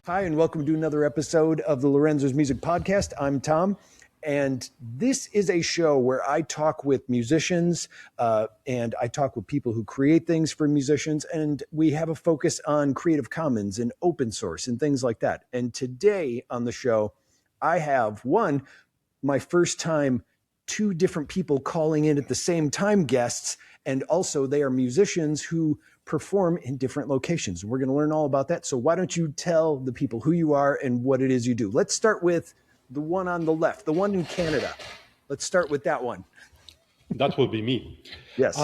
Hi, and welcome to another episode of the Lorenzo's Music Podcast. I'm Tom, and this is a show where I talk with musicians and I talk with people who create things for musicians, and we have a focus on Creative Commons and open source and things like that. And today on the show, I have my first time, two different people calling in at the same time, guests, and also they are musicians who perform in different locations. We're going to learn all about that. So why don't you tell the people who you are and what it is you do? Let's start with the one on the left, the one in Canada. Let's start with that one. That will be me. Yes.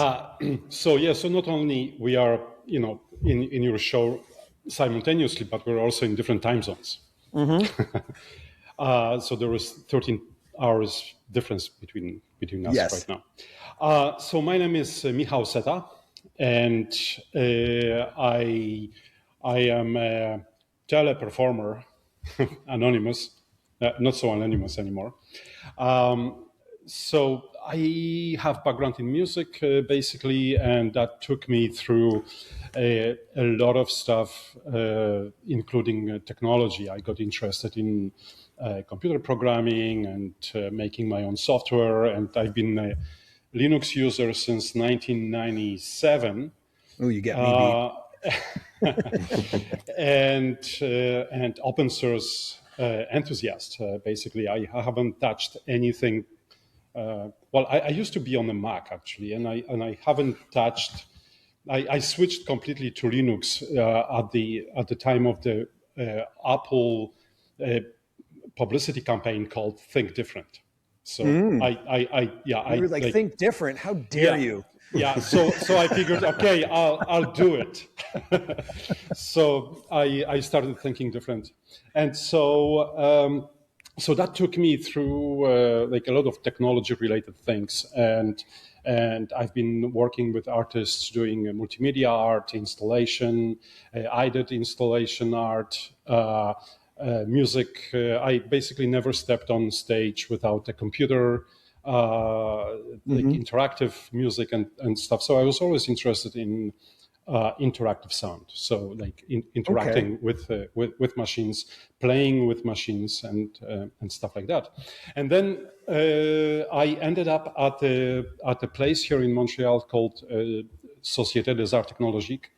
So not only we are, in your show simultaneously, but we're also in different time zones. Mm-hmm. So there is 13 hours difference between us right now. So my name is Michał Seta, and I am a teleperformer, anonymous, not so anonymous anymore. So I have background in music, basically, and that took me through a lot of stuff, including technology. I got interested in computer programming and making my own software, and I've been a Linux user since 1997. Oh, you get me beat. and open source enthusiast. Basically, I haven't touched anything. I used to be on the Mac actually, and I haven't touched. I switched completely to Linux at the time of the Apple publicity campaign called Think Different. So you were like, think different. How dare you? Yeah, so I figured, okay, I'll do it. So I started thinking different, and so that took me through a lot of technology related things, and I've been working with artists doing multimedia art, installation. I did installation art. Music. I basically never stepped on stage without a computer. Interactive music and stuff. So I was always interested in interactive sound. So interacting with machines, playing with machines, and stuff like that. And then I ended up at a place here in Montreal called Société des Arts Technologiques,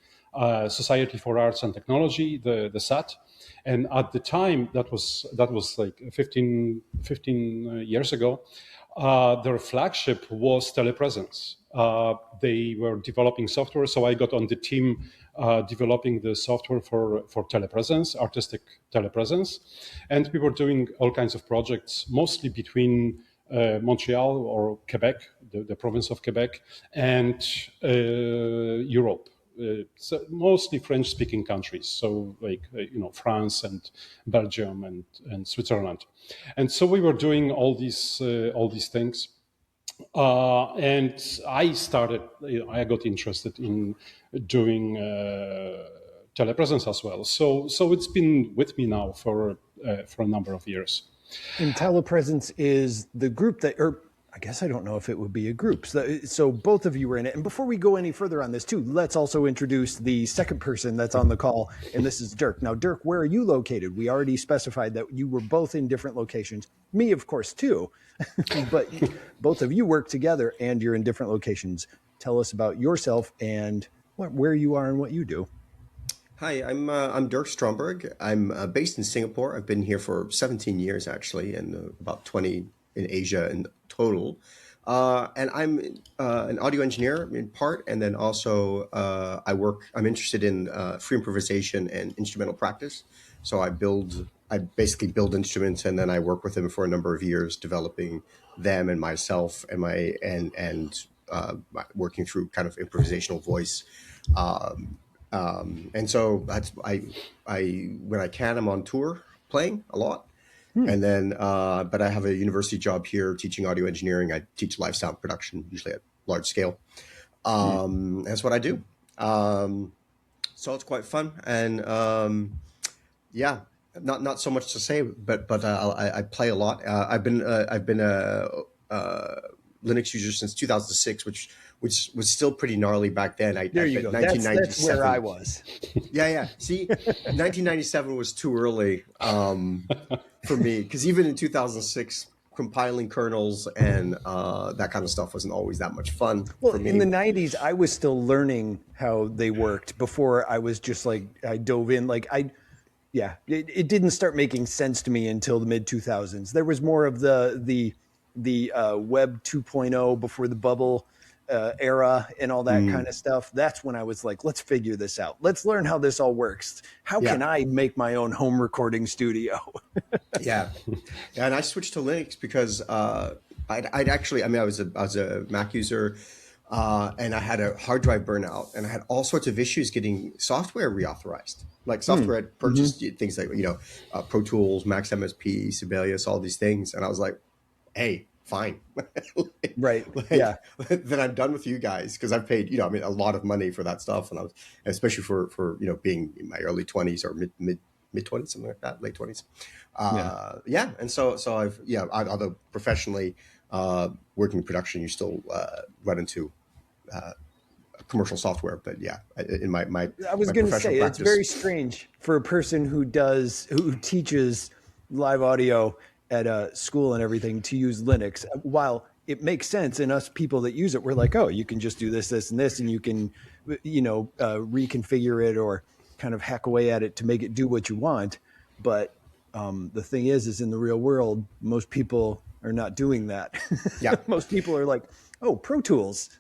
Society for Arts and Technology, the SAT. And at the time, that was like 15 years ago. Their flagship was Telepresence. They were developing software, so I got on the team developing the software for telepresence, artistic telepresence, and we were doing all kinds of projects, mostly between Montreal or Quebec, the province of Quebec, and Europe. So mostly French-speaking countries, so France and Belgium and Switzerland, and so we were doing all these things, and I started. I got interested in doing telepresence as well. So it's been with me now for a number of years. And Telepresence is the group that, or I guess I don't know if it would be a group. So both of you were in it. And before we go any further on this too, let's also introduce the second person that's on the call. And this is Dirk. Now, Dirk, where are you located? We already specified that you were both in different locations. Me, of course, too. But both of you work together and you're in different locations. Tell us about yourself and where you are and what you do. Hi, I'm Dirk Stromberg. I'm based in Singapore. I've been here for 17 years, actually, and about 20 in Asia in total. And I'm an audio engineer in part, and then also I'm interested in free improvisation and instrumental practice. So I basically build instruments, and then I work with them for a number of years, developing them and myself and working through kind of improvisational voice. And so that's when I can, I'm on tour playing a lot. And then, but I have a university job here teaching audio engineering. I teach live sound production, usually at large scale. That's what I do. So it's quite fun. And not so much to say, but I play a lot. I've been Linux user since 2006, which was still pretty gnarly back then. There you go. That's where I was. Yeah. See, 1997 was too early for me, because even in 2006, compiling kernels and that kind of stuff wasn't always that much fun for me. In the 90s, I was still learning how they worked before I was just like, I dove in. Like it didn't start making sense to me until the mid 2000s. There was more of the web 2.0 before the bubble era and all that kind of stuff. That's when I was like, let's figure this out. Let's learn how this all works. How can I make my own home recording studio? Yeah. And I switched to Linux because I'd actually, I was a Mac user, and I had a hard drive burnout, and I had all sorts of issues getting software reauthorized. Like software I'd purchased things like, Pro Tools, Max MSP, Sibelius, all these things. And I was like, hey, fine. Right. Then I'm done with you guys, because I've paid, a lot of money for that stuff. And especially for being in my early 20s or mid 20s, something like that, late 20s. And so I've, although professionally working in production, you still run into commercial software. But in my I was going to say, practice, it's very strange for a person who teaches live audio at a school and everything to use Linux. While it makes sense, and us people that use it, we're like, oh, you can just do this, this, and this, and you can, reconfigure it or kind of hack away at it to make it do what you want. But the thing is in the real world, most people are not doing that. Yeah. Most people are like, oh, Pro Tools.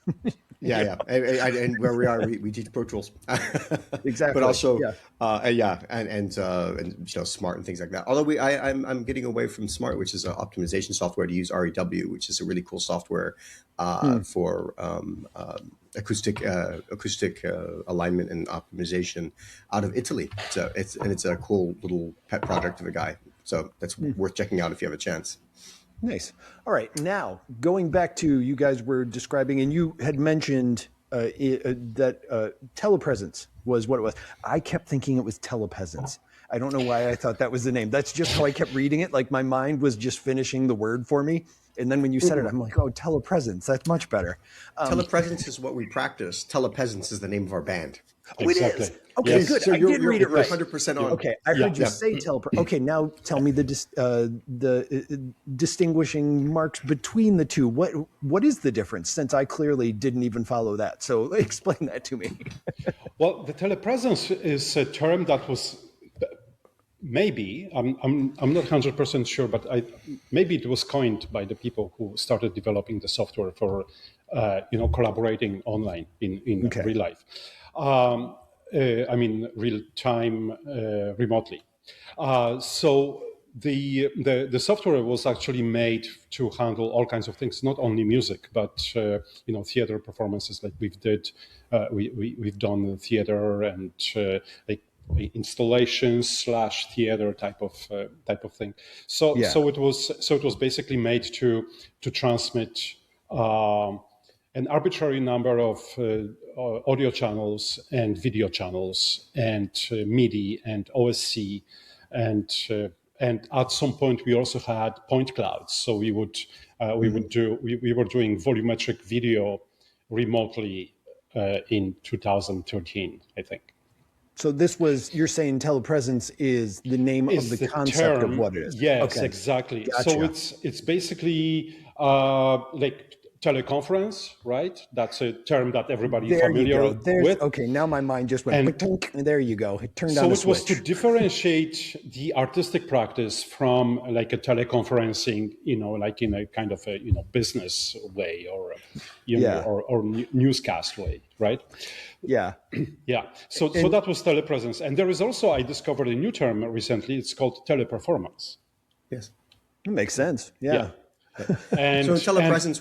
Yeah. And where we are, we teach Pro Tools. Exactly. But also, and Smart and things like that. Although I'm getting away from Smart, which is an optimization software to use REW, which is a really cool software for acoustic alignment and optimization out of Italy. So it's a cool little pet project of a guy. So that's worth checking out if you have a chance. Nice. All right. Now, going back to, you guys were describing, and you had mentioned that telepresence was what it was. I kept thinking it was Telepeasants. I don't know why I thought that was the name. That's just how I kept reading it. Like, my mind was just finishing the word for me. And then when you said it, I'm like, oh, telepresence. That's much better. Telepresence is what we practice. Telepeasants is the name of our band. Oh, exactly. It is. Okay, yes. Good. So I did read it right. 100% on. Okay, I heard you say telepresence. Okay, now tell me the distinguishing marks between the two. What is the difference? Since I clearly didn't even follow that, so explain that to me. Well, the telepresence is a term that was maybe I'm not 100% sure, but maybe it was coined by the people who started developing the software for collaborating online in real life. Real time, remotely. So the software was actually made to handle all kinds of things, not only music, but theater performances. Like we've done theater and like installations / theater type of thing. So it was basically made to transmit an arbitrary number of audio channels and video channels and MIDI and OSC and at some point we also had point clouds. So we were doing volumetric video remotely in 2013, I think. So you're saying telepresence is the name of the concept of what it is. Yes, exactly. Gotcha. So it's basically like teleconference, right? That's a term that everybody's familiar with. Okay, now my mind just went, and there you go. It turned on the switch. So it was to differentiate the artistic practice from like a teleconferencing, like in a kind of a business way or or newscast way, right? Yeah. Yeah. So that was telepresence. And there is also, I discovered a new term recently. It's called teleperformance. Yes. It makes sense. Yeah. And so in telepresence,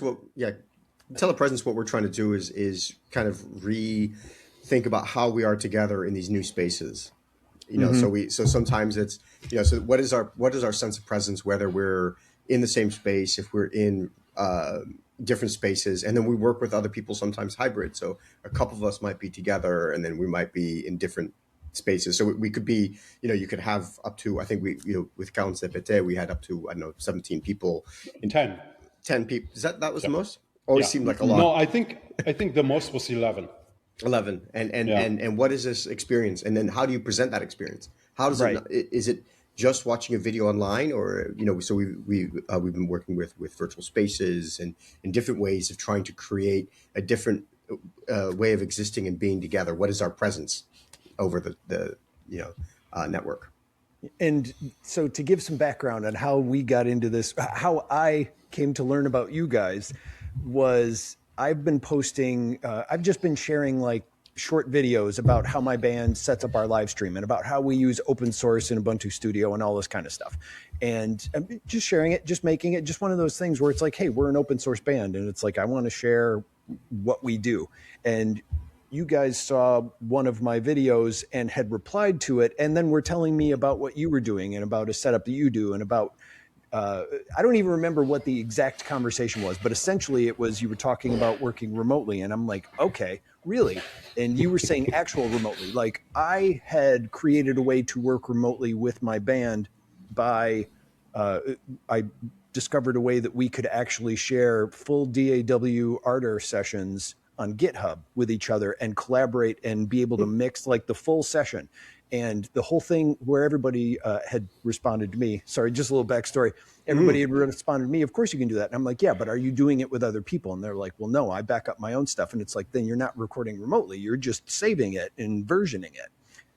what we're trying to do is kind of rethink about how we are together in these new spaces. So sometimes it's so what is our sense of presence, whether we're in the same space, if we're in different spaces, and then we work with other people, sometimes hybrid. So a couple of us might be together, and then we might be in different spaces. So we could be, you could have up to, I think with Count Zepete, we had up to, 17 people. 10 10 people. That was the most? Always Yeah. seemed like a lot. No, I think the most was 11. 11. And what is this experience? And then how do you present that experience? How does Right. is it just watching a video online, or so we've been working with virtual spaces and in different ways of trying to create a different way of existing and being together. What is our presence over the network? And so to give some background on how we got into this, how I came to learn about you guys was I've been posting, I've just been sharing like short videos about how my band sets up our live stream and about how we use open source in Ubuntu Studio and all this kind of stuff. And I'm just sharing it, just making it just one of those things where it's like, hey, we're an open source band. And it's like, I want to share what we do. And you guys saw one of my videos and had replied to it, and then were telling me about what you were doing and about a setup that you do and about I don't even remember what the exact conversation was, but essentially it was you were talking about working remotely, and I'm like, okay, really? And you were saying actual remotely. Like I had created a way to work remotely with my band by I discovered a way that we could actually share full DAW Ardor sessions on GitHub with each other and collaborate and be able to mix like the full session. And the whole thing where everybody had responded to me, sorry, just a little backstory. Everybody had responded to me, of course you can do that. And I'm like, yeah, but are you doing it with other people? And they're like, well, no, I back up my own stuff. And it's like, then you're not recording remotely. You're just saving it and versioning it.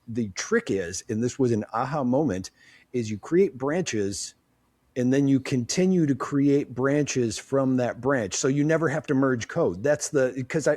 The trick is, and this was an aha moment, is you create branches and then you continue to create branches from that branch. So you never have to merge code. That's because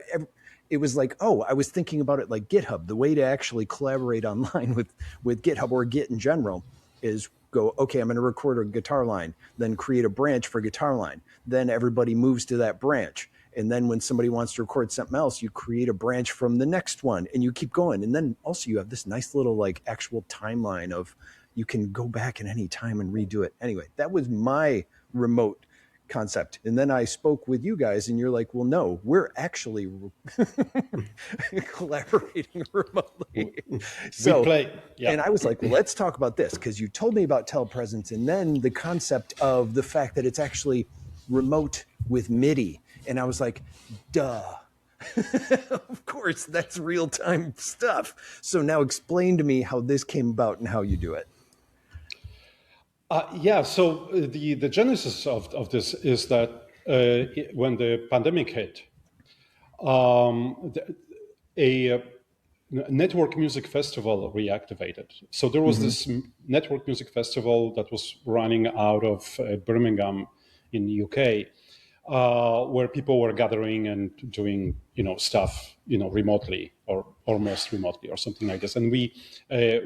it was like, oh, I was thinking about it like GitHub. The way to actually collaborate online with GitHub or Git in general is go, okay, I'm going to record a guitar line, then create a branch for guitar line. Then everybody moves to that branch. And then when somebody wants to record something else, you create a branch from the next one and you keep going. And then also you have this nice little like actual timeline of you can go back at any time and redo it. Anyway, that was my remote concept. And then I spoke with you guys and you're like, well, no, we're actually collaborating remotely. So, we play. Yeah. And I was like, well, let's talk about this because you told me about telepresence and then the concept of the fact that it's actually remote with MIDI. And I was like, duh. Of course, that's real-time stuff. So now explain to me how this came about and how you do it. So the genesis of this is that when the pandemic hit, a network music festival reactivated. So there was this network music festival that was running out of Birmingham in the UK, where people were gathering and doing, stuff, remotely or almost remotely or something like this. And we,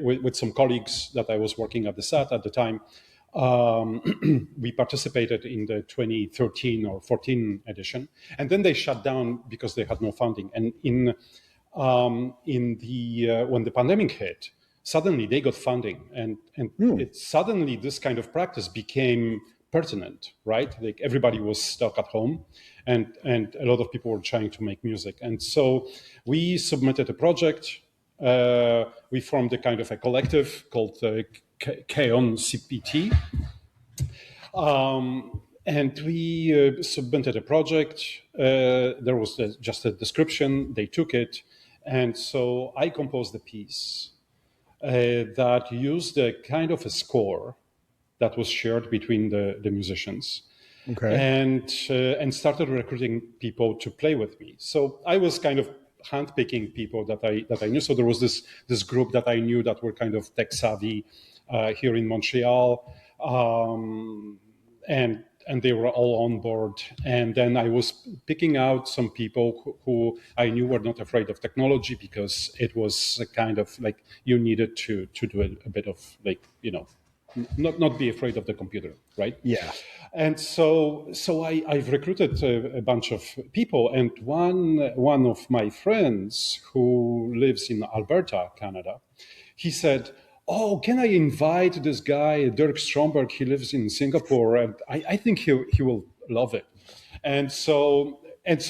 with some colleagues that I was working at the Seta at the time, we participated in the 2013 or 14 edition, and then they shut down because they had no funding. And when the pandemic hit, suddenly they got funding, and suddenly this kind of practice became pertinent, right? Like everybody was stuck at home, and a lot of people were trying to make music, and so we submitted a project. We formed a kind of a collective called K-On CPT, and we submitted a project. There was just a description. They took it, and so I composed a piece that used a kind of a score that was shared between the musicians, and started recruiting people to play with me. So I was kind of handpicking people that I knew. So there was this group that I knew that were kind of tech savvy here in Montreal, and they were all on board. And then I was picking out some people who I knew were not afraid of technology, because it was a kind of like you needed to do a bit of like, not be afraid of the computer, right? Yeah. And so I've recruited a bunch of people, and one of my friends who lives in Alberta, Canada, he said, "Oh, can I invite this guy, Dirk Stromberg? He lives in Singapore, and I think he will love it." And so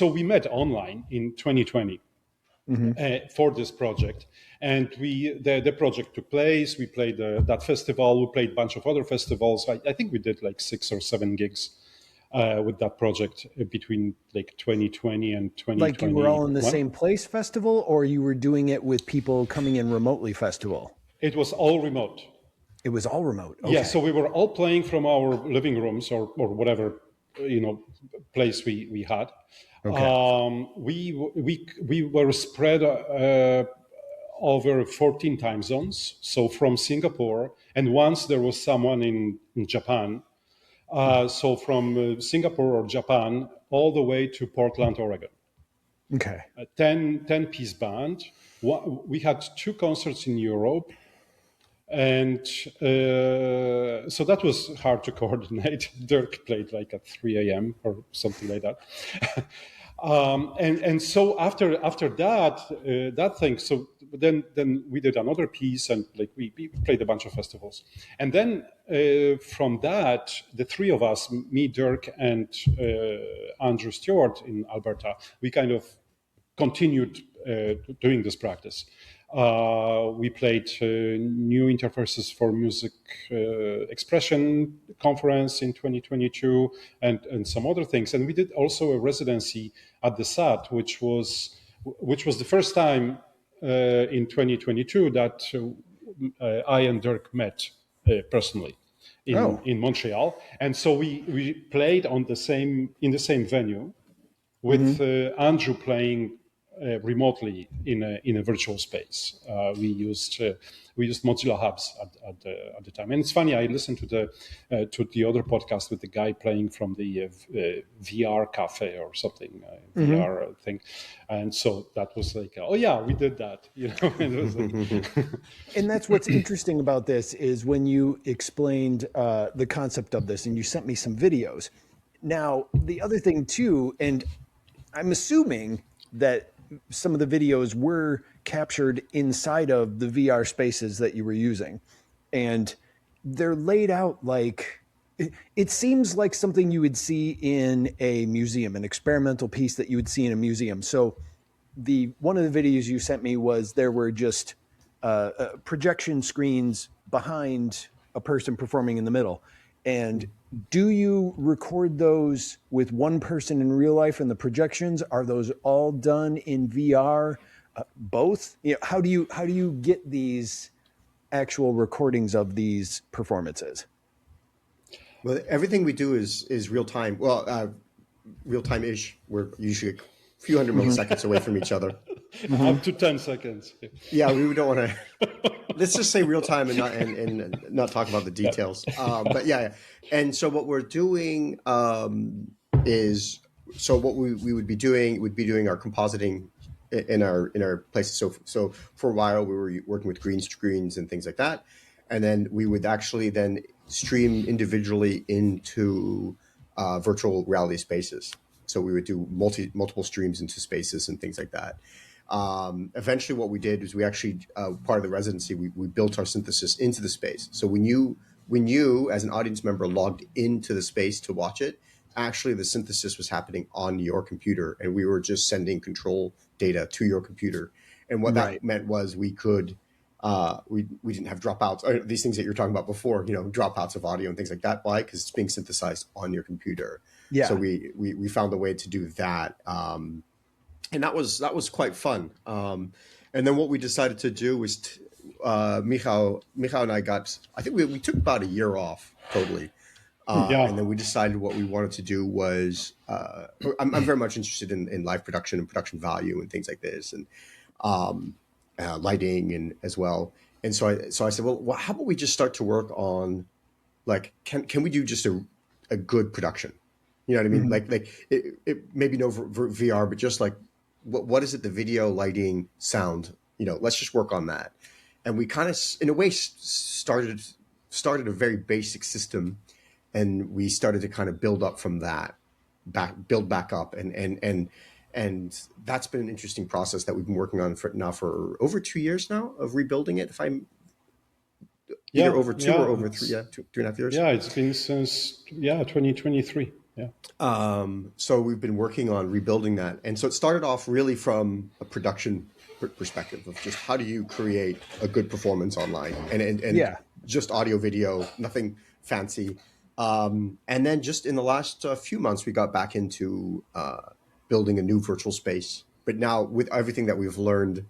we met online in 2020 for this project, and the project took place. We played that festival. We played a bunch of other festivals. I think we did like 6 or 7 gigs, with that project between like 2020 and 2021. Like you were all in the same place festival, or you were doing it with people coming in remotely festival? It was all remote. It was all remote. Okay. Yeah, so we were all playing from our living rooms or whatever place we had. Okay. We were spread over 14 time zones. So from Singapore, and once there was someone in Japan. So from Singapore or Japan all the way to Portland, Oregon. Okay. A 10-piece band. We had 2 concerts in Europe. And so that was hard to coordinate. Dirk played like at 3 a.m. or something like that. And so after that thing, so then we did another piece, and like we played a bunch of festivals. And then from that, the 3 of us, me, Dirk, and Andrew Stewart in Alberta, we kind of continued doing this practice. We played New Interfaces for Music Expression conference in 2022 and some other things. And we did also a residency at the SAT, which was the first time in 2022 that I and Dirk met personally in Montreal. And so we played in the same venue with Andrew playing remotely in a virtual space. We used Mozilla Hubs at the time, and it's funny. I listened to the other podcast with the guy playing from the VR cafe or something, VR thing, and so that was like, oh yeah, we did that, And, it was like and that's what's interesting about this is when you explained the concept of this, and you sent me some videos. Now, the other thing too, and I'm assuming that some of the videos were captured inside of the VR spaces that you were using, and they're laid out like, it seems like something you would see in a museum, an experimental piece that you would see in a museum. So one of the videos you sent me was there were just projection screens behind a person performing in the middle. And do you record those with one person in real life and the projections? Are those all done in VR? Both? How do you get these actual recordings of these performances? Well, everything we do is real time. Well, real time ish. We're usually a few hundred milliseconds away from each other. Up to 10 seconds. Yeah, we don't want to. Let's just say real time and not talk about the details. But yeah, and so what we're doing is what we would be doing our compositing in our places. So for a while we were working with green screens and things like that, and then we would actually then stream individually into virtual reality spaces. So we would do multiple streams into spaces and things like that. Eventually what we did is we actually, part of the residency, we built our synthesis into the space. So when you as an audience member logged into the space to watch it, actually the synthesis was happening on your computer, and we were just sending control data to your computer. And what that meant was we could, we didn't have dropouts, or these things that you're talking about before, dropouts of audio and things like that. Why? Because it's being synthesized on your computer. Yeah. So we found a way to do that. And that was quite fun. And then what we decided to do was, Michal and I I think we took about a year off totally. And then we decided what we wanted to do was, I'm very much interested in live production and production value and things like this, and lighting and as well. And so I said, well, how about we just start to work on, like, can we do just a good production? You know what I mean? Like it maybe no VR, but just like, what is it? The video, lighting, sound, let's just work on that. And we kind of, in a way, started a very basic system, and we started to kind of build up from that, build back up. And that's been an interesting process that we've been working on for over 2 years now of rebuilding it. If I'm either over two or over 3.5 years. Yeah, it's been since 2023. Yeah. So we've been working on rebuilding that. And so it started off really from a production perspective of just how do you create a good performance online and just audio, video, nothing fancy, And then just in the last few months, we got back into building a new virtual space. But now with everything that we've learned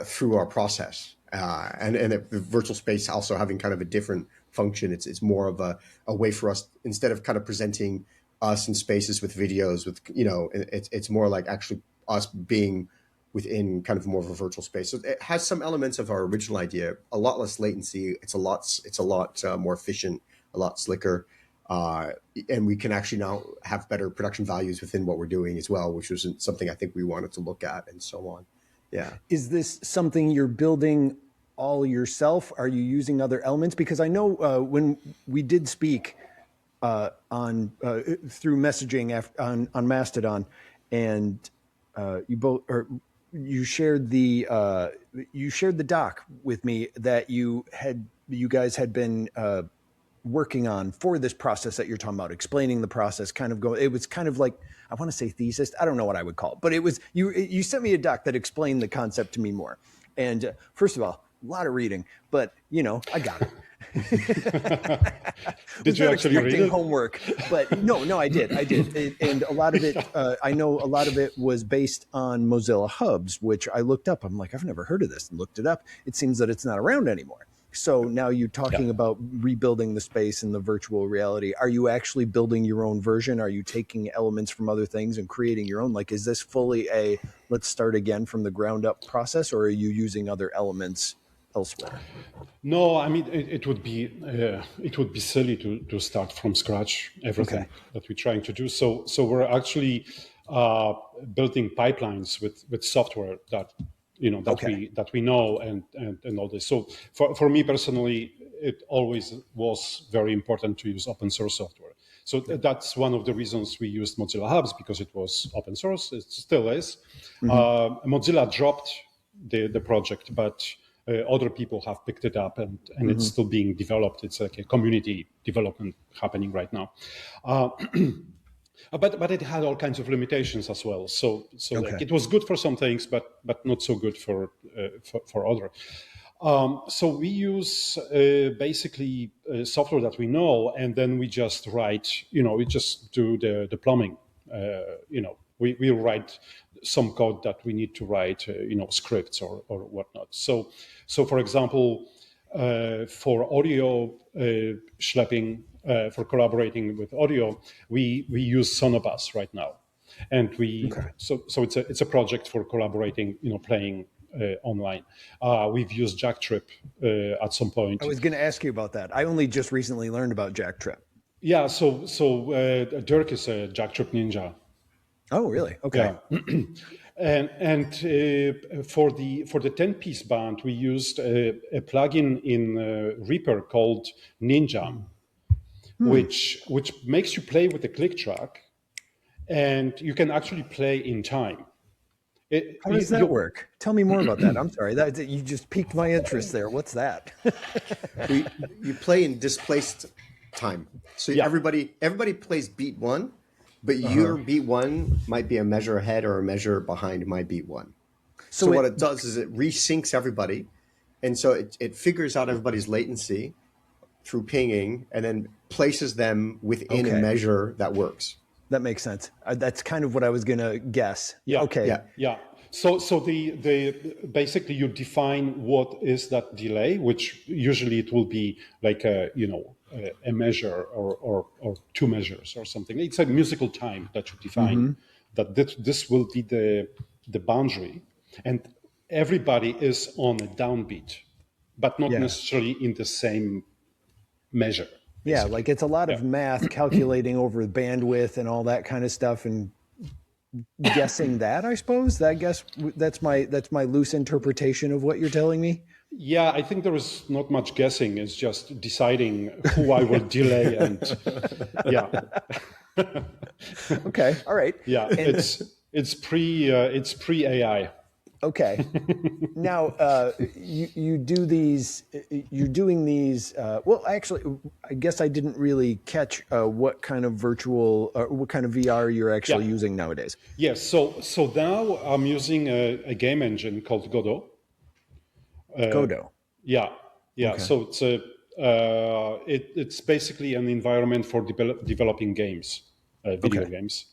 through our process, and the virtual space also having kind of a different function, it's more of a way for us, instead of kind of presenting us in spaces with videos, with, it's more like actually us being within kind of more of a virtual space. So it has some elements of our original idea, a lot less latency. It's a lot more efficient, a lot slicker. And we can actually now have better production values within what we're doing as well, which was something I think we wanted to look at, and so on. Yeah. Is this something you're building all yourself? Are you using other elements? Because I know when we did speak on through messaging on Mastodon, and you shared the doc with me that you guys had been working on for this process that you're talking about, explaining the process, it was kind of like, I want to say thesis, I don't know what I would call it, but it was, you sent me a doc that explained the concept to me more. And first of all, a lot of reading, but I got it. Did you actually read it? Homework, but no, I did. And a lot of it, I know a lot of it was based on Mozilla Hubs, which I looked up. I'm like, I've never heard of this, and looked it up. It seems that it's not around anymore. So now you're talking about rebuilding the space and the virtual reality. Are you actually building your own version? Are you taking elements from other things and creating your own? Like, is this fully a let's start again from the ground up process, or are you using other elements elsewhere? No, I mean, it would be silly to start from scratch everything that we're trying to do. So we're actually building pipelines with software that that we know and all this. So for me personally, it always was very important to use open source software. So that's one of the reasons we used Mozilla Hubs, because it was open source. It still is. Mozilla dropped the project, but other people have picked it up, and it's still being developed. It's like a community development happening right now. But it had all kinds of limitations as well. So like, it was good for some things, but not so good for other. So we use basically software that we know, and then we just write. We just do the plumbing. We write some code that we need to write, scripts or whatnot. So for example, for audio schlepping. For collaborating with audio, we use Sonobus right now, and so it's a project for collaborating, playing online. We've used Jack Trip at some point. I was going to ask you about that. I only just recently learned about Jack Trip. Yeah, so Dirk is a Jack Trip ninja. Oh, really? Okay. Yeah. And for the 10-piece band, we used a plugin in Reaper called Ninja. Which makes you play with the click track, and you can actually play in time. How does that work? Tell me more about that. I'm sorry, you just piqued my interest there. What's that? You play in displaced time. So everybody plays beat one, but your beat one might be a measure ahead or a measure behind my beat one. So what it does is it resyncs everybody, and so it figures out everybody's latency through pinging, and then places them within a measure that works. That makes sense. That's kind of what I was going to guess. Yeah. Okay. Yeah. So the basically you define what is that delay, which usually it will be like a measure or two measures or something. It's a musical time that you define that this will be the boundary, and everybody is on a downbeat, but not necessarily in the same measure. Basically. Yeah, like it's a lot of math, calculating over the bandwidth and all that kind of stuff, and guessing that, I suppose. That's my loose interpretation of what you're telling me. Yeah, I think there is not much guessing. It's just deciding who I will delay, and Okay, all right. Yeah, it's pre AI. Okay. Now, you do these. You're doing these. Well, actually, I guess I didn't really catch what kind of virtual, what kind of VR you're actually using nowadays. Yes. So now I'm using a game engine called Godot. Godot. Yeah. Okay. So it's basically an environment for developing games, video games,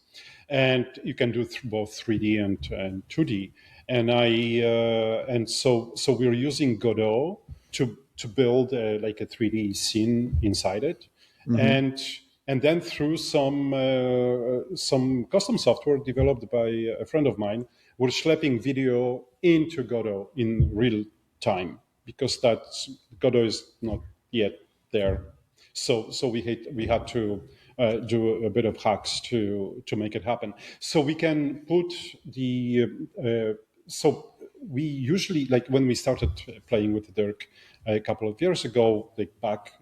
and you can do both 3D and 2D. And so we're using Godot to build like a 3D scene inside it, and then through some custom software developed by a friend of mine, we're schlepping video into Godot in real time, because Godot is not yet there. So we had to do a bit of hacks to make it happen. So we can put the so we usually, like when we started playing with Dirk a couple of years ago, like back,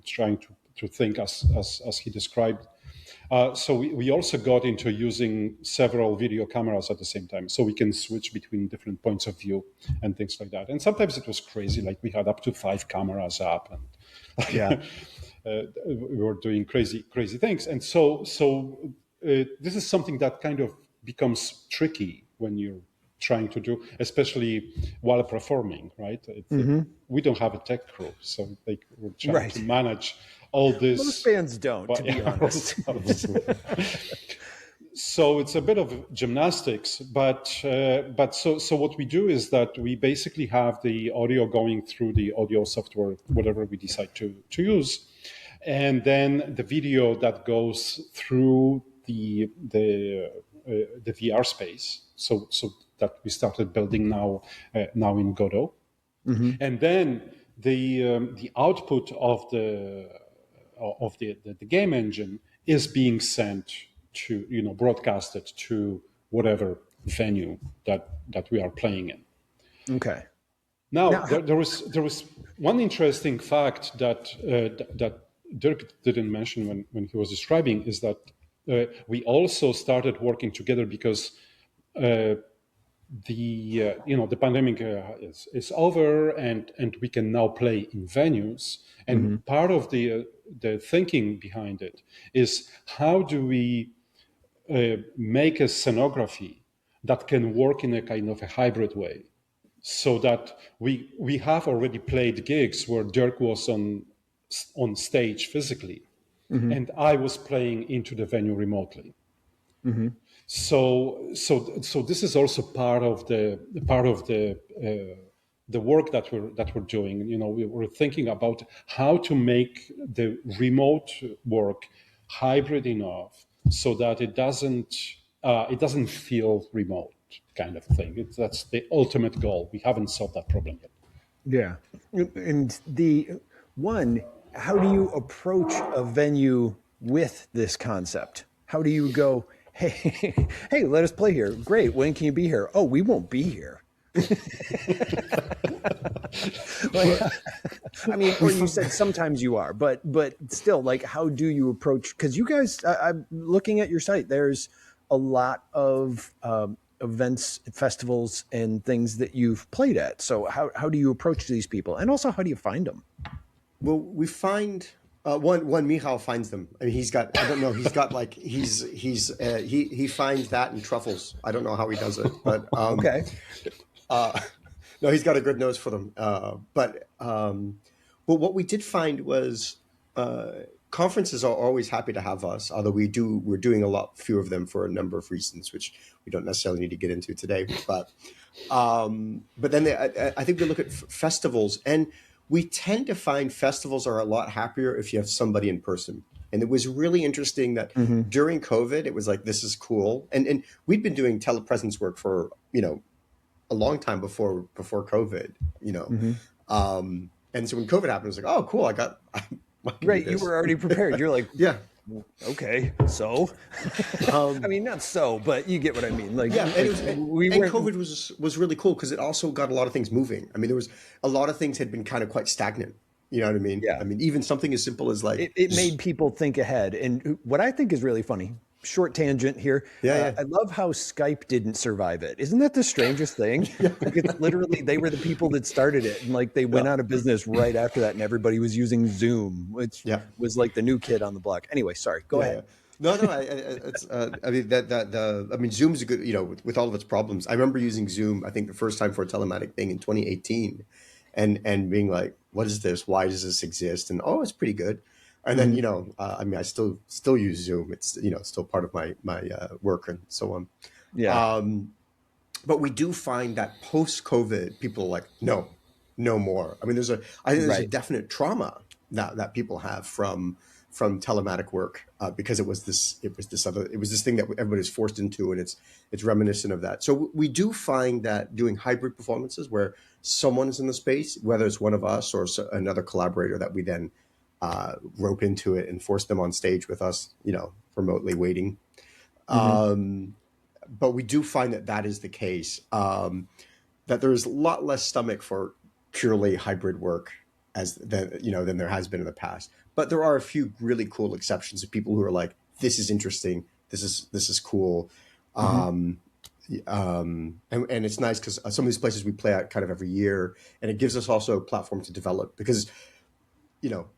trying to think as he described. So we also got into using several video cameras at the same time, so we can switch between different points of view and things like that. And sometimes it was crazy, like we had up to 5 cameras up, and we were doing crazy things. And so this is something that kind of becomes tricky when you're trying to do, especially while performing, right? We don't have a tech crew, so we're trying to manage all this. Most bands don't, to be honest. So it's a bit of gymnastics, but so what we do is that we basically have the audio going through the audio software, whatever we decide to use, and then the video that goes through the VR space. So that we started building now in Godot, and then the output of the game engine is being sent to, broadcasted to whatever venue that we are playing in. Okay. Now there was one interesting fact that Dirk didn't mention when he was describing, is that we also started working together because the pandemic is over, and we can now play in venues. And part of the thinking behind it is, how do we make a scenography that can work in a kind of a hybrid way, so that we have already played gigs where Dirk was on stage physically, and I was playing into the venue remotely. So this is also part of the work that we're doing. We're thinking about how to make the remote work hybrid enough so that it doesn't feel remote, kind of thing. That's the ultimate goal. We haven't solved that problem yet. Yeah, and how do you approach a venue with this concept? How do you go, hey, let us play here. Great. When can you be here? Oh, we won't be here. I mean, or you said sometimes you are, but still, like, how do you approach? Because you guys, I'm looking at your site. There's a lot of events, festivals, and things that you've played at. So how do you approach these people, and also how do you find them? Well, we find one Michal finds them. I mean, he finds that in truffles. I don't know how he does it, but okay. No, he's got a good nose for them. But what we did find was conferences are always happy to have us, although we're doing a lot fewer of them for a number of reasons, which we don't necessarily need to get into today. But then I think we look at festivals, and we tend to find festivals are a lot happier if you have somebody in person. And it was really interesting that during COVID, it was like, this is cool. And we'd been doing telepresence work for, a long time before COVID, and so when COVID happened, it was like, oh, cool, I can right. You were already prepared. You're like, yeah, okay, so, I mean, not so, but you get what I mean. Like, yeah, and COVID was really cool because it also got a lot of things moving. I mean, there was a lot of things had been kind of quite stagnant. You know what I mean? Yeah. I mean, even something as simple as like it made people think ahead. And what I think is really funny, short tangent here. Yeah. I love how Skype didn't survive it. Isn't that the strangest thing? Like, it's literally, they were the people that started it, and like they went out of business right after that, and everybody was using Zoom, which was like the new kid on the block. Anyway, sorry, go ahead. No, it's I mean, Zoom's a good, with all of its problems. I remember using Zoom, I think the first time for a telematic thing in 2018, and being like, what is this? Why does this exist? And oh, it's pretty good. And then, I mean, I still use Zoom. It's, still part of my work and so on. Yeah. But we do find that post-COVID, people are like, no more. I mean, I think there's a Right. definite trauma that people have from telematic work because it was this thing that everybody's forced into, and it's reminiscent of that. So we do find that doing hybrid performances where someone is in the space, whether it's one of us or another collaborator that we then rope into it and force them on stage with us, remotely waiting. But we do find that is the case, that there's a lot less stomach for purely hybrid work than there has been in the past. But there are a few really cool exceptions of people who are like, this is interesting. This is cool. And it's nice because some of these places we play at kind of every year, and it gives us also a platform to develop because,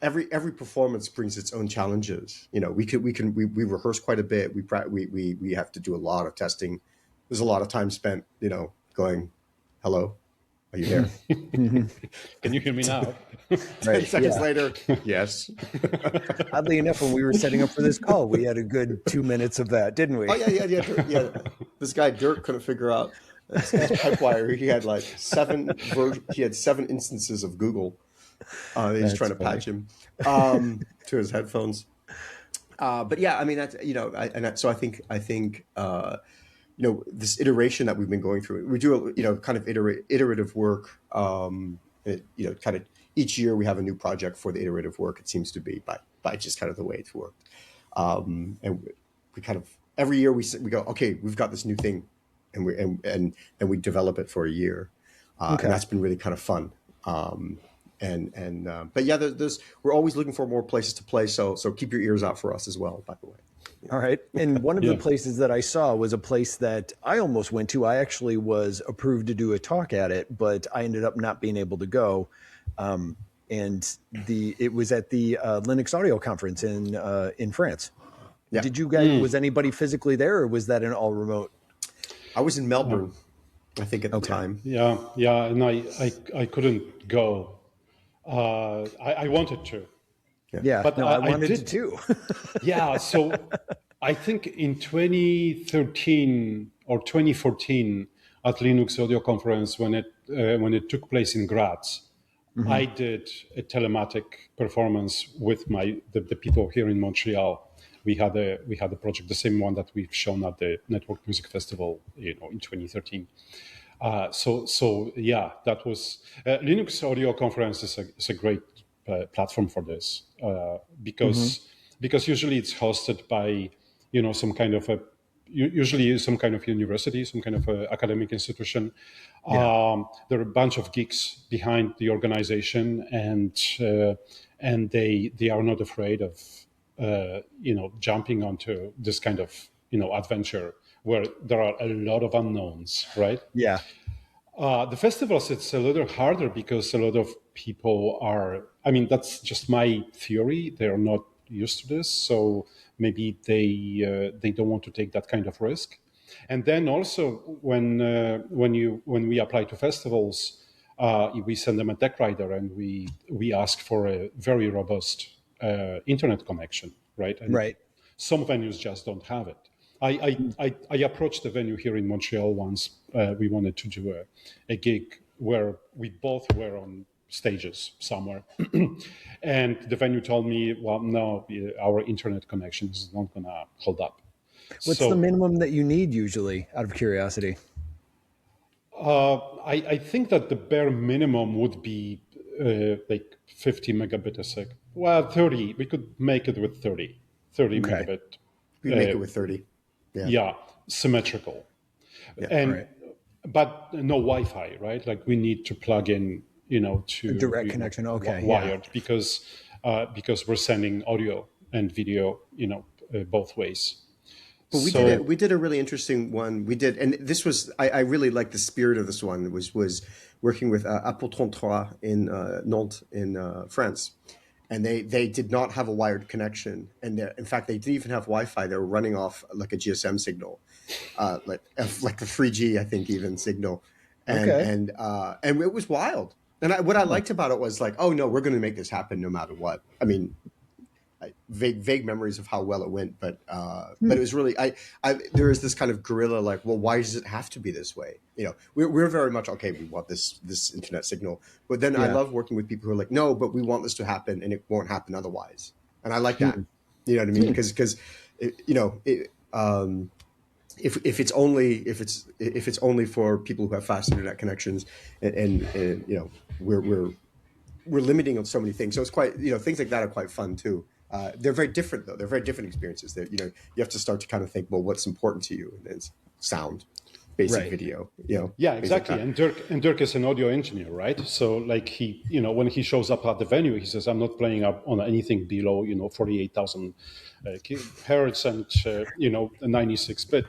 every performance brings its own challenges. We rehearse quite a bit. We have to do a lot of testing. There's a lot of time spent, going, hello, are you there? Can you hear me now? 10 seconds later, yes. Oddly enough, when we were setting up for this call, we had a good 2 minutes of that, didn't we? Oh yeah. This guy Dirk couldn't figure out this Pipewire. He had like 7 instances of Google. He's trying to patch him to his headphones. But yeah, I mean so I think this iteration that we've been going through, we do kind of iterative work. Kind of each year we have a new project for the iterative work. It seems to be by just kind of the way it's worked. And we kind of every year we go, okay, we've got this new thing, and we develop it for a year, and that's been really kind of fun. But yeah, we're always looking for more places to play. So keep your ears out for us as well, by the way. All right. And one of the places that I saw was a place that I almost went to. I actually was approved to do a talk at it, but I ended up not being able to go. And it was at the Linux Audio Conference in France. Yeah. Did you guys? Was anybody physically there, or was that an all remote? I was in Melbourne, I think, at the time. Yeah, and I couldn't go. I wanted to. Yeah, but I wanted to too. Yeah, so I think in 2013 or 2014 at Linux Audio Conference, when it took place in Graz, I did a telematic performance with the people here in Montreal. We had a project, the same one that we've shown at the Network Music Festival, in 2013. So yeah, that was Linux Audio Conference is a great platform for this because usually it's hosted by some kind of university, some kind of academic institution. There are a bunch of geeks behind the organization, and they are not afraid of jumping onto this kind of adventure where there are a lot of unknowns, right? Yeah. The festivals, it's a little harder because a lot of people that's just my theory. They're not used to this, so maybe they don't want to take that kind of risk. And then also when we apply to festivals, we send them a deck rider, and we ask for a very robust internet connection, right? And some venues just don't have it. I approached the venue here in Montreal once. We wanted to do a gig where we both were on stages somewhere. And the venue told me, well, no, our internet connection is not going to hold up. What's the minimum that you need usually, out of curiosity? I think that the bare minimum would be like 50 megabit a sec. Well, 30. We could make it with 30 megabit. We make it with 30. Yeah, symmetrical. But no Wi-Fi, right? Like we need to plug in, to a direct connection. Okay, wired because we're sending audio and video, both ways. But we did a really interesting one. We did, and this was I really like the spirit of this one. Was working with Apple 33 in Nantes in France. And they did not have a wired connection, and in fact, they didn't even have Wi-Fi. They were running off like a GSM signal, like a 3G, I think, even signal, and it was wild. And what I liked about it was like, oh no, we're going to make this happen no matter what. I mean, vague memories of how well it went, but it was really there is this kind of guerrilla like, well, why does it have to be this way? We're very much okay. We want this internet signal, but then I love working with people who are like, no, but we want this to happen, and it won't happen otherwise. And I like that. You know what I mean? Because if it's only for people who have fast internet connections, and we're limiting on so many things. So it's quite things like that are quite fun too. They're very different though. They're very different experiences. That you have to start to kind of think, well, what's important to you? And it's sound, basic video. Yeah, exactly. And Dirk is an audio engineer, right? So like he, when he shows up at the venue, he says, I'm not playing up on anything below 48,000 hertz and 96-bit,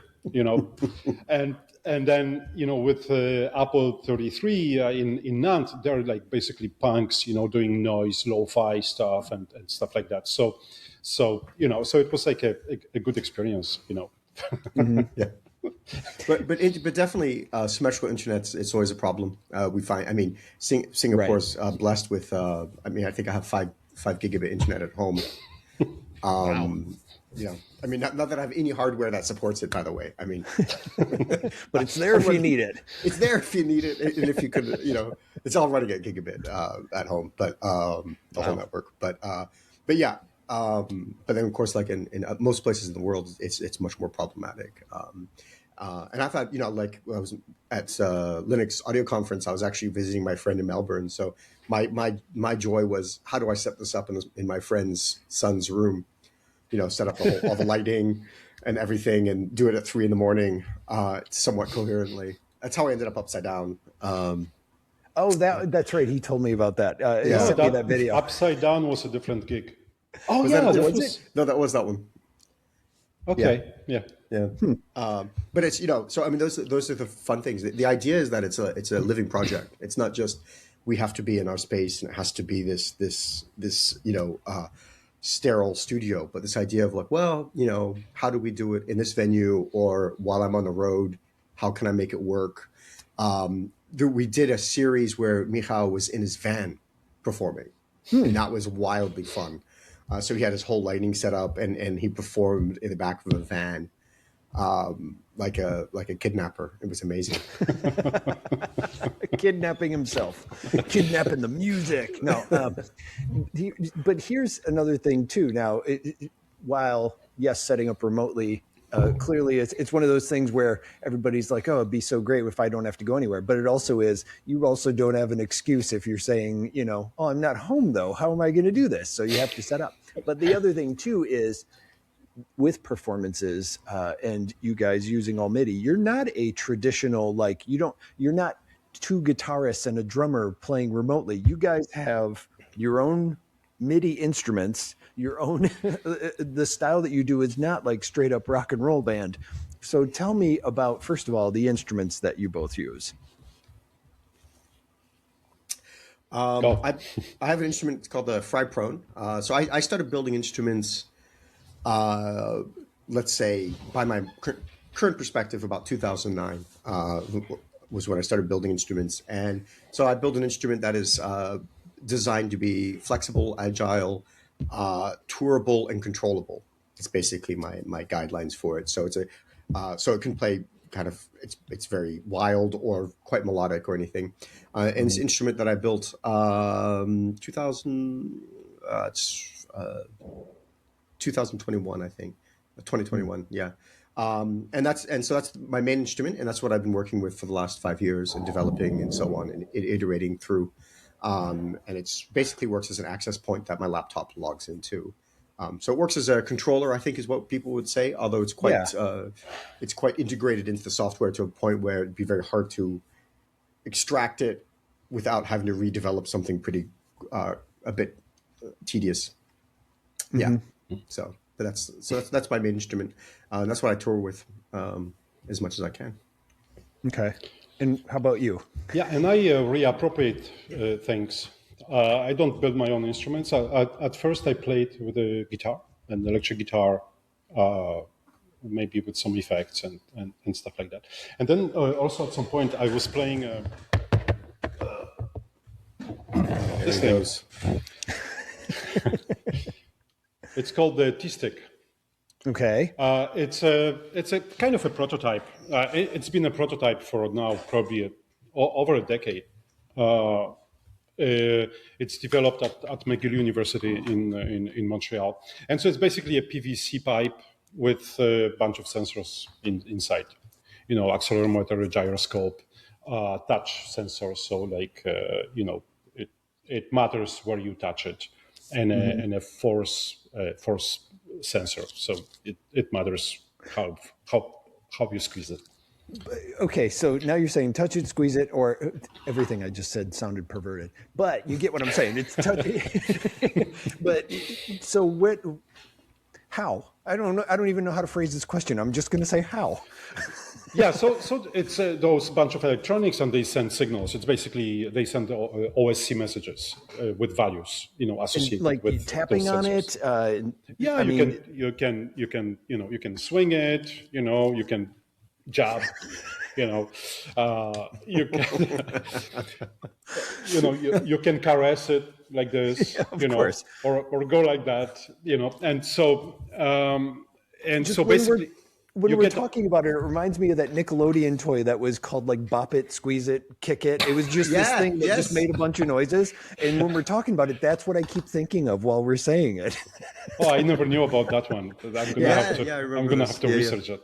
and then with Apple 33 in Nantes, they're like basically punks, doing noise, lo-fi stuff and stuff like that. So it was like a good experience, Yeah. But definitely symmetrical internets. It's always a problem. We find. I mean, Singapore's blessed with. I think I have 5 gigabit internet at home. Wow. I mean, not that I have any hardware that supports it, by the way. I mean, but it's there if you need it. It's there if you need it, and if you could, it's all running at gigabit at home, but the whole network. But yeah. But then, of course, like in most places in the world, it's much more problematic. And I've had, like when I was at Linux Audio Conference, I was actually visiting my friend in Melbourne. So my joy was, how do I set this up in my friend's son's room? Set up all the lighting and everything, and do it at 3 a.m, somewhat coherently. That's how I ended up upside down. That's right. He told me about that. He sent me that video. Upside down was a different gig. Oh, was that it? No, that was that one. Okay. Yeah. But it's so I mean those are the fun things. The idea is that it's a living project. It's not just we have to be in our space and it has to be this sterile studio, but this idea of like, well, how do we do it in this venue, or while I'm on the road, how can I make it work? We did a series where Michal was in his van performing, and that was wildly fun. So he had his whole lighting set up, and he performed in the back of a van, like a kidnapper. It was amazing. Kidnapping himself, kidnapping the music. No, but here's another thing too. Now, while yes, setting up remotely, clearly it's one of those things where everybody's like, oh, it'd be so great if I don't have to go anywhere. But it also is, you also don't have an excuse if you're saying, oh, I'm not home though. How am I going to do this? So you have to set up. But the other thing too is, with performances and you guys using all MIDI, you're not a traditional, like you're not 2 guitarists and a drummer playing remotely. You guys have your own MIDI instruments, your own, the style that you do is not like straight up rock and roll band. So tell me about, first of all, the instruments that you both use. I have an instrument, it's called the Fry Prone. So I started building instruments, let's say by my current perspective, about 2009 was when I started building instruments. And so I built an instrument that is designed to be flexible, agile, tourable, and controllable. It's basically my guidelines for it. So it's so it can play kind of, it's very wild or quite melodic or anything. And it's an instrument that I built 2021, I think, 2021. Yeah. And so that's my main instrument, and that's what I've been working with for the last 5 years and developing and so on and iterating through. And it's basically works as an access point that my laptop logs into. So it works as a controller, I think, is what people would say. Although it's quite integrated into the software to a point where it'd be very hard to extract it without having to redevelop something pretty a bit tedious. Yeah. So that's my main instrument. And that's what I tour with as much as I can. Okay. And how about you? Yeah, and I reappropriate things. I don't build my own instruments. At first, I played with a guitar, an electric guitar, maybe with some effects and stuff like that. And then also at some point, I was playing There he goes. It's called the T-Stick. Okay. It's a kind of a prototype. It's been a prototype for now probably over a decade. It's developed at McGill University in Montreal, and so it's basically a PVC pipe with a bunch of sensors inside. Accelerometer, gyroscope, touch sensors. So it matters where you touch it, and a force sensor. So it matters how you squeeze it. Okay, so now you're saying touch it, squeeze it, or everything I just said sounded perverted. But you get what I'm saying. It's touch. But so what? How? I don't know. I don't even know how to phrase this question. I'm just going to say how. Yeah, so it's those bunch of electronics, and they send signals. It's basically they send OSC messages with values, associated like with tapping those on sensors. it. Yeah, you can swing it. You can jab. You can you can caress it like this. Of course. or go like that. And so basically. When we're talking about it, it reminds me of that Nickelodeon toy that was called like Bop It, Squeeze It, Kick It. It was just this thing that just made a bunch of noises. And when we're talking about it, that's what I keep thinking of while we're saying it. Oh, I never knew about that one. I'm gonna have to research it.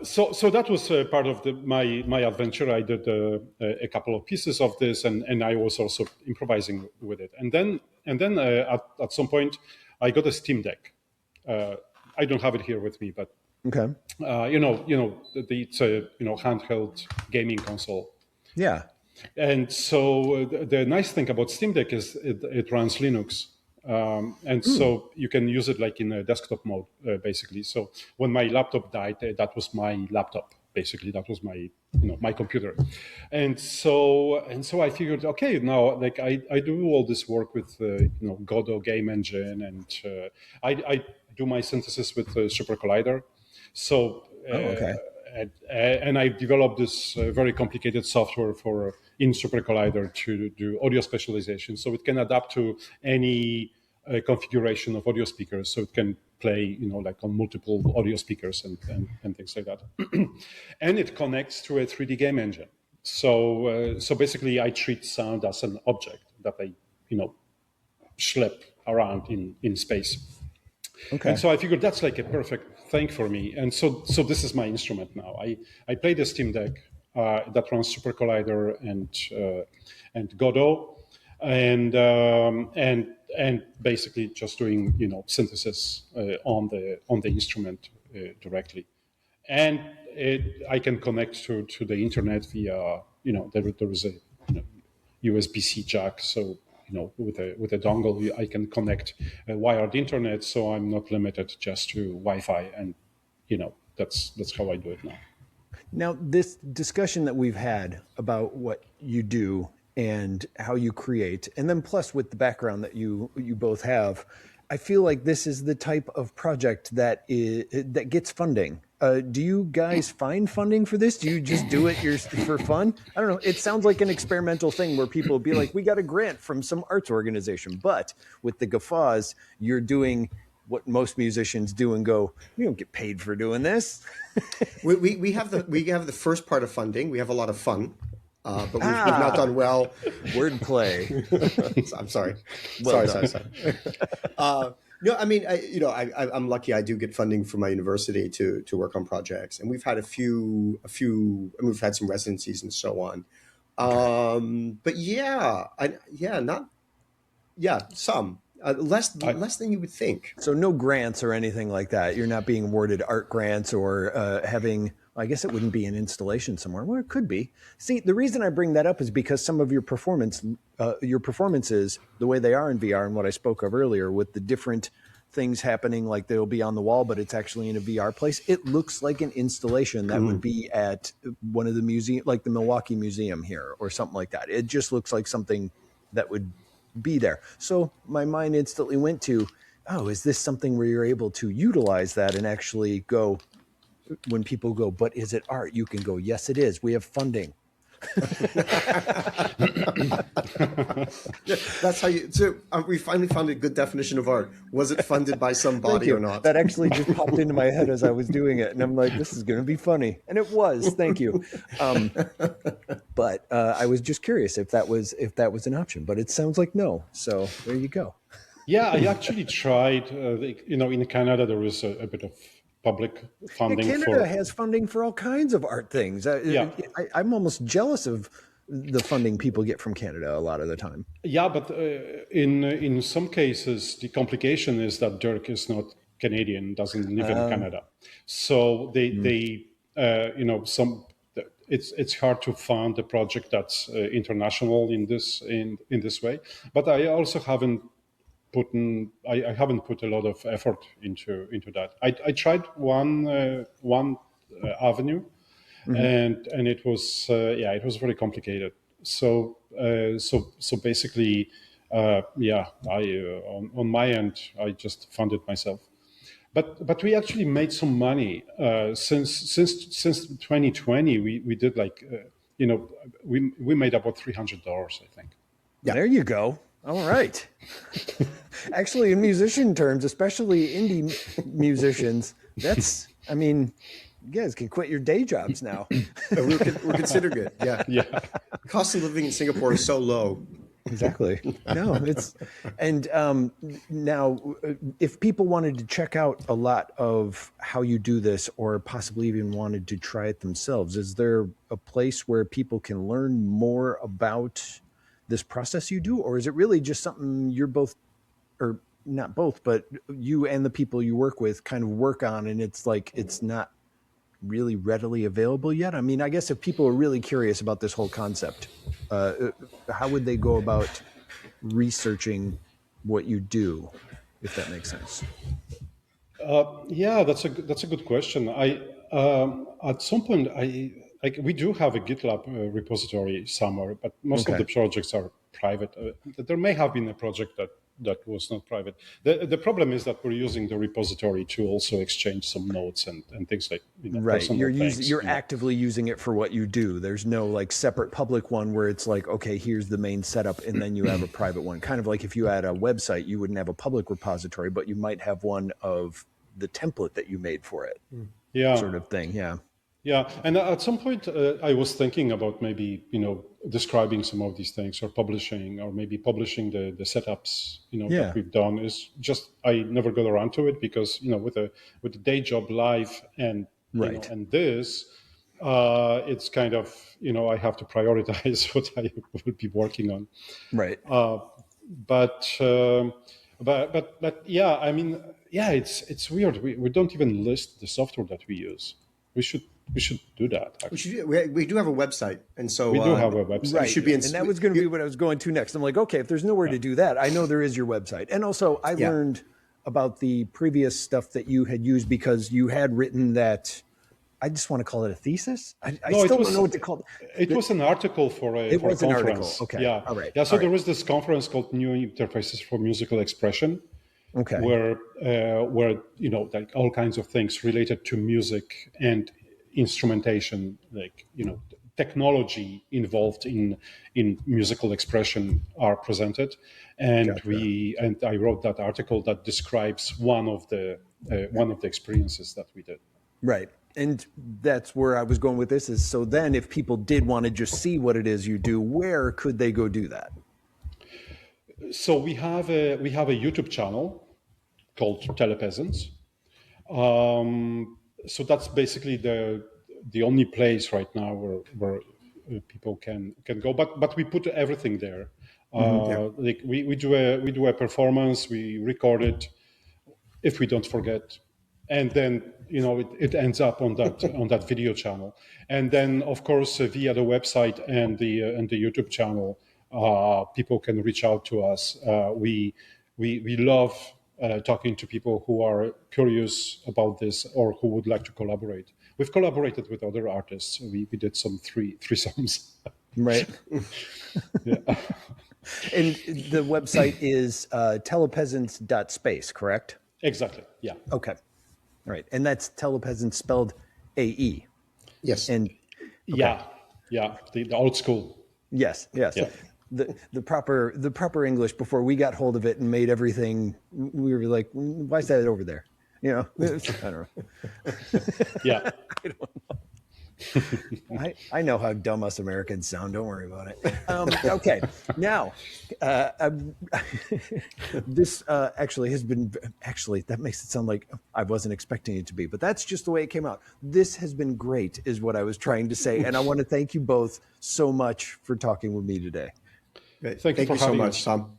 So that was part of my adventure. I did a couple of pieces of this, and I was also improvising with it. And then at some point, I got a Steam Deck. I don't have it here with me, but okay, it's a handheld gaming console. Yeah, and so the nice thing about Steam Deck is it runs Linux, and so you can use it like in a desktop mode, basically. So when my laptop died, that was my laptop. Basically, that was my my computer, and so I figured, okay, now like I do all this work with Godot game engine, and I do my synthesis with Super Collider. So and I developed this very complicated software in Super Collider to do audio specialization, so it can adapt to any configuration of audio speakers, so it can play like on multiple audio speakers and things like that. And it connects to a 3D game engine. So basically I treat sound as an object that I schlep around in space. Okay. And so I figured that's like a perfect thing for me. And so this is my instrument now. I play the Steam Deck that runs Super Collider and Godot, and basically just doing synthesis on the instrument directly. And I can connect to the internet via there is a USB-C jack, so with a dongle I can connect a wired internet, so I'm not limited just to Wi-Fi, and that's how I do it now. Now, this discussion that we've had about what you do and how you create, and then plus with the background that you both have, I feel like this is the type of project that gets funding. Do you guys find funding for this? Do you just do it for fun? I don't know. It sounds like an experimental thing where people be like, we got a grant from some arts organization. But with the guffaws, you're doing what most musicians do and go, we don't get paid for doing this. we have the first part of funding. We have a lot of fun. But we've not done well. Wordplay. I'm sorry. Well sorry. No, I mean, I'm lucky. I do get funding from my university to work on projects, and we've had a few. I mean, we've had some residencies and so on. But some less than you would think. So no grants or anything like that. You're not being awarded art grants or having. I guess it wouldn't be an installation somewhere. Well, it could be. See, the reason I bring that up is because some of your performances, the way they are in VR and what I spoke of earlier with the different things happening, like they'll be on the wall, but it's actually in a VR place. It looks like an installation that would be at one of the museum, like the Milwaukee Museum here or something like that. It just looks like something that would be there. So my mind instantly went to, oh, is this something where you're able to utilize that and actually go, when people go, but is it art? You can go, yes, it is. We have funding. Yeah, that's how you. So we finally found a good definition of art. Was it funded by somebody or not? That actually just popped into my head as I was doing it, and I'm like, "This is going to be funny," and it was. Thank you. But I was just curious if that was an option, but it sounds like no. So there you go. Yeah, I actually tried. In Canada, there is a bit of public funding. Canada has funding for all kinds of art things. I'm almost jealous of the funding people get from Canada a lot of the time. Yeah, but in some cases, the complication is that Dirk is not Canadian, doesn't live in Canada, so it's hard to fund a project that's international in this way. But I also haven't put a lot of effort into that. I tried one avenue, and it was very complicated. So basically, on my end, I just funded myself. But we actually made some money since 2020. We did we made about $300, I think. Yeah. There you go. All right. Actually, in musician terms, especially indie musicians, you guys can quit your day jobs now. We're considering it. Yeah. Yeah. Cost of living in Singapore is so low. Exactly. No, now if people wanted to check out a lot of how you do this, or possibly even wanted to try it themselves, is there a place where people can learn more about this process you do, or is it really just something you're both, or not both, but you and the people you work with kind of work on, and it's not really readily available yet? I mean, I guess if people are really curious about this whole concept, how would they go about researching what you do, if that makes sense? Yeah, that's a good question. At some point, we do have a GitLab repository somewhere, but most of the projects are private. There may have been a project that was not private. The problem is that we're using the repository to also exchange some notes and things like right. You're actively using it for what you do. There's no separate public one where it's like, okay, here's the main setup, and then you have a private one. Kind of like if you had a website, you wouldn't have a public repository, but you might have one of the template that you made for it. Yeah. Sort of thing. Yeah. Yeah, and at some point I was thinking about maybe describing some of these things, or publishing the setups that we've done. Is just I never got around to it because with the day job life and and this it's kind of I have to prioritize what I will be working on. Right. But yeah, I mean, yeah, it's weird. We don't even list the software that we use. We should do that. We do have a website, and so we do have a website. Right. Should be and that was going to be what I was going to next. I'm like, okay, if there's nowhere to do that, I know there is your website. And also, I learned about the previous stuff that you had used because you had written that. I just want to call it a thesis. I still don't know what to call it. It was an article for a conference. An article. Okay. Yeah. All right. Yeah. So there was this conference called New Interfaces for Musical Expression. Okay. Where all kinds of things related to music and instrumentation, technology involved in musical expression are presented, and gotcha. I wrote that article that describes one of the experiences that we did. Right, and that's where I was going with this. Is so then, if people did want to just see what it is you do, where could they go do that? So we have a YouTube channel called Telepeasants. So that's basically the only place right now where people can go. But we put everything there. We do a performance. We record it if we don't forget, and then it ends up on that video channel. And then of course via the website and the YouTube channel, people can reach out to us. We love talking to people who are curious about this or who would like to collaborate. We've collaborated with other artists. We did some threesomes. Right. Yeah. And the website is telepeasants.space, correct? Exactly. Yeah. Okay. All right. And that's Telepeasants spelled AE. Yes. And yeah. Yeah, the old school. Yes, yes. Yeah. The proper English before we got hold of it and made everything. We were like, why is that over there? You know, I don't know. Yeah. I don't know. I know how dumb us Americans sound. Don't worry about it. Okay, now this actually has been that makes it sound like I wasn't expecting it to be, but that's just the way it came out. This has been great, is what I was trying to say, and I want to thank you both so much for talking with me today. Great. Thank you Thank for you so having much, us. Tom.